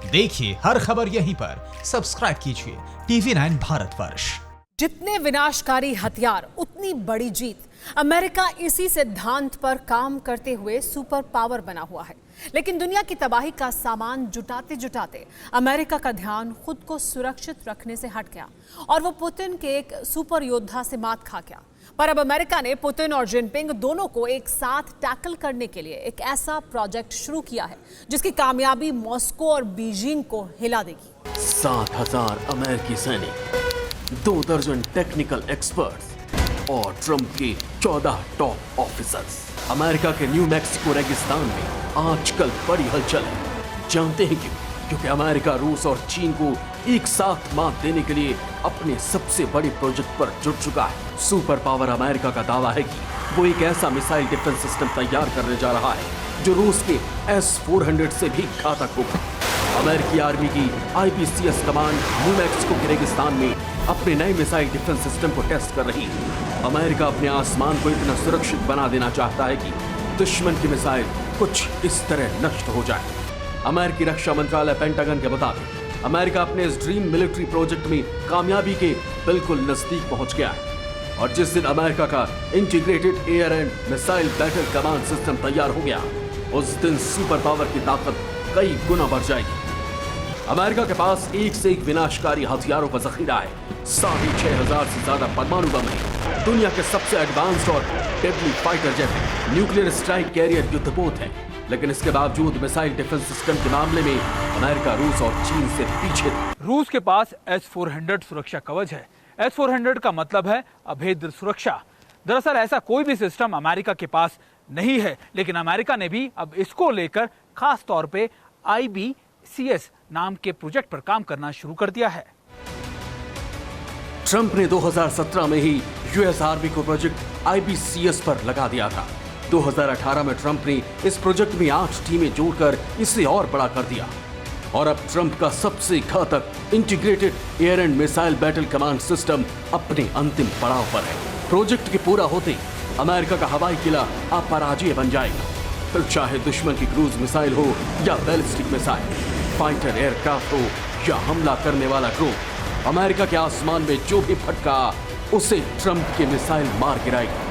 देखिए हर खबर यहीं पर। सब्सक्राइब कीजिए TV9 भारतवर्ष। जितने विनाशकारी हथियार उतनी बड़ी जीत। अमेरिका इसी सिद्धांत पर काम करते हुए सुपर पावर बना हुआ है। लेकिन दुनिया की तबाही का सामान जुटाते जुटाते अमेरिका का ध्यान खुद को सुरक्षित रखने से हट गया और वो पुतिन के एक सुपर योद्धा से मात खा गया। पर अब अमेरिका ने पुतिन और जिनपिंग दोनों को एक साथ टैकल करने के लिए एक ऐसा प्रोजेक्ट शुरू किया है जिसकी कामयाबी मॉस्को और बीजिंग को हिला देगी। 7,000 अमेरिकी सैनिक, 2 दर्जन टेक्निकल एक्सपर्ट्स और ट्रंप के 14 टॉप ऑफिसर्स। अमेरिका के न्यू मैक्सिको रेगिस्तान में आजकल बड़ी हलचल है। जानते हैं क्यों? क्योंकि अमेरिका रूस और चीन को एक साथ मात देने के लिए अपने सबसे बड़े प्रोजेक्ट पर जुट चुका है। सुपर पावर अमेरिका का दावा है कि वो एक ऐसा मिसाइल डिफेंस सिस्टम तैयार करने जा रहा है जो रूस के S-400 से भी घातक होगा। अमेरिकी आर्मी की IBCS कमांड न्यू मैक्सिको के रेगिस्तान में अपने नए मिसाइल डिफेंस सिस्टम को टेस्ट कर रही है। अमेरिका अपने आसमान को इतना सुरक्षित बना देना चाहता है कि दुश्मन की मिसाइल कुछ इस तरह नष्ट हो जाए। अमेरिकी रक्षा मंत्रालय पेंटागन के मुताबिक अमेरिका अपने इस ड्रीम मिलिट्री प्रोजेक्ट में कामयाबी के बिल्कुल नजदीक पहुंच गया है और जिस दिन अमेरिका का integrated air and missile battle command system तैयार हो गया उस दिन सुपर पावर की ताकत कई गुना बढ़ जाएगी। अमेरिका के पास एक से एक विनाशकारी हथियारों का जखीरा है। 6,500 से ज्यादा परमाणु बम है, दुनिया के सबसे एडवांस्ड और डेडली फाइटर जेट है, न्यूक्लियर स्ट्राइक कैरियर युद्धपोत है। लेकिन इसके बावजूद मिसाइल डिफेंस सिस्टम के मामले में अमेरिका रूस और चीन से पीछे था। रूस के पास S-400 सुरक्षा कवच है। S-400 का मतलब है अभेद्य सुरक्षा। दरअसल ऐसा कोई भी सिस्टम अमेरिका के पास नहीं है, लेकिन अमेरिका ने भी अब इसको लेकर खास तौर पे IBCS नाम के प्रोजेक्ट पर काम करना शुरू कर दिया है। ट्रंप ने 2017 में ही US आर्मी को प्रोजेक्ट IBCS पर लगा दिया था। 2018 में ट्रंप ने इस प्रोजेक्ट में 8 टीमें जोड़कर इसे और बड़ा कर दिया और अब ट्रंप का सबसे घातक integrated air and missile battle command system अपने अंतिम पड़ाव पर है। प्रोजेक्ट के पूरा होते अमेरिका का हवाई किला अपराजय बन जाएगा। फिर चाहे दुश्मन की क्रूज मिसाइल हो या बैलिस्टिक मिसाइल, फाइटर एयरक्राफ्ट हो या हमला करने वाला ड्रोन, अमेरिका के आसमान में जो भी फटका उसे ट्रंप की मिसाइल मार गिराएगी।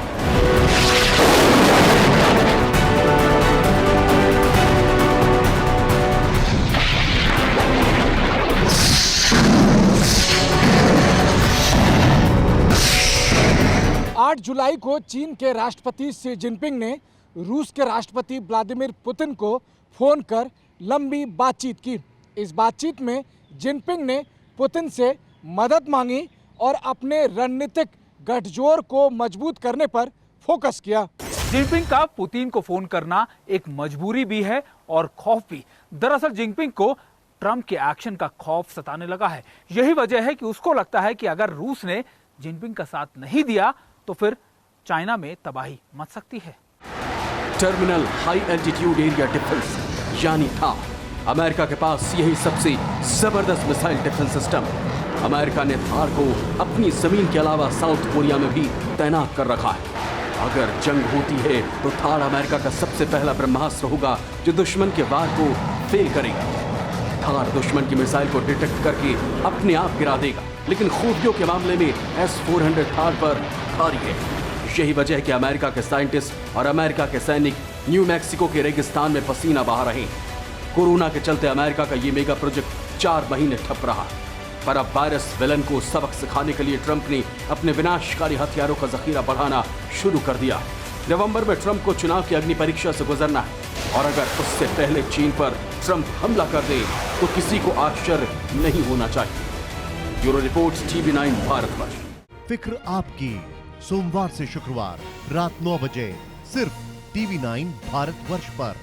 8 जुलाई को चीन के राष्ट्रपति शी जिनपिंग ने रूस के राष्ट्रपति व्लादिमीर पुतिन को फोन कर लंबी बातचीत की। इस बातचीत में जिनपिंग ने पुतिन से मदद मांगी और अपने रणनीतिक गठजोड़ को मजबूत करने पर फोकस किया। जिनपिंग का पुतिन को फोन करना एक मजबूरी भी है और खौफ भी। दरअसल जिनपिंग को ट्रंप के एक्शन का खौफ सताने लगा है। यही वजह है कि उसको लगता है कि अगर रूस ने जिनपिंग का साथ नहीं दिया तो फिर चाइना में तबाही मच सकती है। Terminal high altitude area defence यानी था अमेरिका के पास यही सबसे जबरदस्त मिसाइल डिफेंस सिस्टम है। अमेरिका ने थार को अपनी जमीन के अलावा साउथ कोरिया में भी तैनात कर रखा है। अगर जंग होती है तो थार अमेरिका का सबसे पहला ब्रह्मास्त्र होगा जो दुश्मन के वार को फेल करेगा। थार दुश्मन की मिसाइल को डिटेक्ट करके अपने आप गिरा देगा, लेकिन खूबियों के मामले में S-400 थार पर भारी है। यही वजह है कि अमेरिका के साइंटिस्ट और अमेरिका के सैनिक न्यू मैक्सिको के रेगिस्तान में पसीना बहा रहे हैं। कोरोना के चलते अमेरिका का ये मेगा प्रोजेक्ट 4 महीने ठप रहा, पर अब वायरस विलन को सबक सिखाने के लिए ट्रंप ने अपने विनाशकारी हथियारों का जखीरा बढ़ाना शुरू कर दिया। नवंबर में ट्रंप को चुनाव की अग्नि परीक्षा से गुजरना है और अगर उससे पहले चीन पर ट्रंप हमला कर दे तो किसी को आश्चर्य नहीं होना चाहिए। Bureau report TV9 Bharatvarsh. फिक्र आपकी, सोमवार से शुक्रवार रात 9 बजे सिर्फ TV9 भारतवर्ष पर।